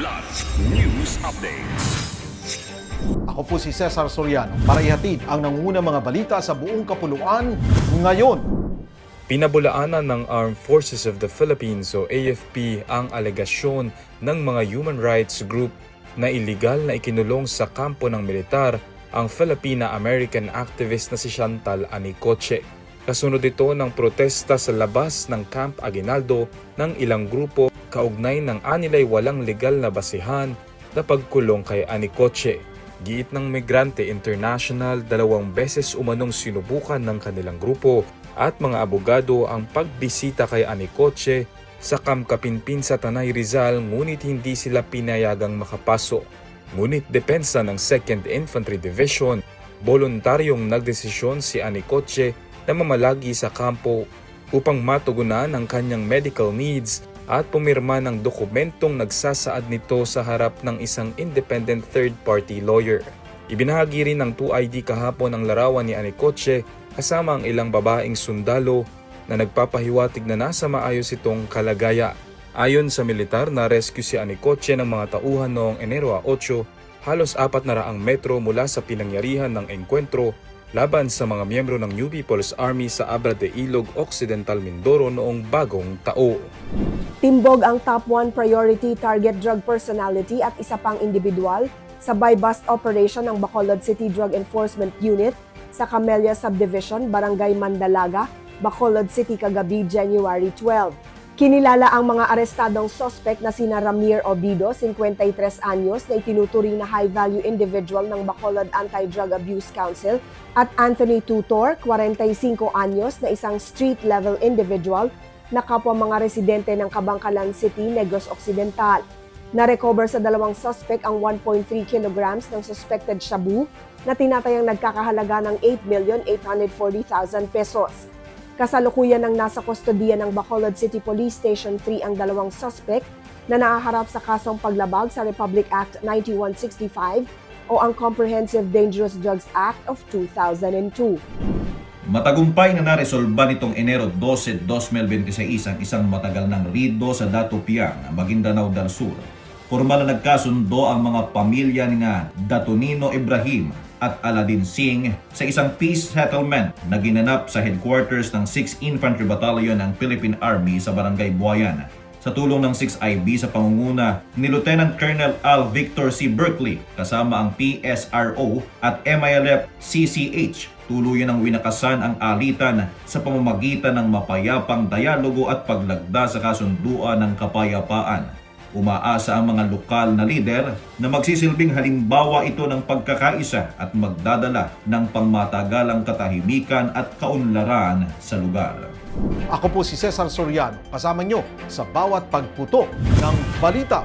Kilat News Updates. Ako po si Cesar Soriano para ihatid ang nangungunang mga balita sa buong kapuluan ngayon. Pinabulaanan ng Armed Forces of the Philippines o AFP ang alegasyon ng mga human rights group na iligal na ikinulong sa kampo ng militar ang Filipina-American activist na si Chantal Anicoche. Kasunod ito ng protesta sa labas ng Camp Aguinaldo ng ilang grupo kaugnay ng anilay walang legal na basihan na pagkulong kay Anicoche. Giit ng Migrante International, 2 beses umanong sinubukan ng kanilang grupo at mga abogado ang pagbisita kay Anicoche sa Camp Kapinpin sa Tanay Rizal, ngunit hindi sila pinayagang makapasok. Ngunit depensa ng 2nd Infantry Division, voluntaryong nagdesisyon si Anicoche na mamalagi sa kampo upang matugunan ang kanyang medical needs at pumirma ng dokumentong nagsasaad nito sa harap ng isang independent third-party lawyer. Ibinahagi rin ng 2ID kahapon ang larawan ni Anicoche kasama ang ilang babaeng sundalo na nagpapahiwatig na nasa maayos itong kalagaya. Ayon sa militar, na-rescue si Anicoche ng mga tauhan noong Enero 8, halos 400 metro mula sa pinangyarihan ng engkwentro laban sa mga miyembro ng New People's Army sa Abra de Ilog, Occidental Mindoro noong bagong tao. Timbog ang top 1 priority target drug personality at isa pang individual sa buy-bust operation ng Bacolod City Drug Enforcement Unit sa Camellia Subdivision, Barangay Mandalaga, Bacolod City kagabi January 12. Kinilala ang mga arestadong suspect na sina Ramir Obido, 53 anyos, na itinuturing na high-value individual ng Bacolod Anti-Drug Abuse Council at Anthony Tutor, 45 anyos, na isang street-level individual na kapwa mga residente ng Kabangkalan City, Negros Occidental. Na-recover sa 2 suspect ang 1.3 kilograms ng suspected shabu na tinatayang nagkakahalaga ng 8,840,000 pesos. Kasalukuyan ng nasa kustodiya ng Bacolod City Police Station 3 ang 2 suspect na naaharap sa kasong paglabag sa Republic Act 9165 o ang Comprehensive Dangerous Drugs Act of 2002. Matagumpay na naresolba nitong Enero 12, 2026 ang isang matagal ng rido sa Dato Piang, Maguindanao del Sur. Formal na nagkasundo ang mga pamilya ni Datonino Ibrahim at Aladdin Singh sa isang peace settlement na ginanap sa headquarters ng 6th Infantry Battalion ng Philippine Army sa Barangay Buayan. Sa tulong ng 6IB sa pangunguna ni Lieutenant Colonel Al Victor C. Berkeley kasama ang PSRO at MILF CCH, tuluyan ng winakasan ang alitan sa pamamagitan ng mapayapang dialogo at paglagda sa kasunduan ng kapayapaan. Umaasa ang mga lokal na lider na magsisilbing halimbawa ito ng pagkakaisa at magdadala ng pangmatagalang katahimikan at kaunlaran sa lugar. Ako po si Cesar Soriano, kasama nyo sa bawat pagputo ng balita.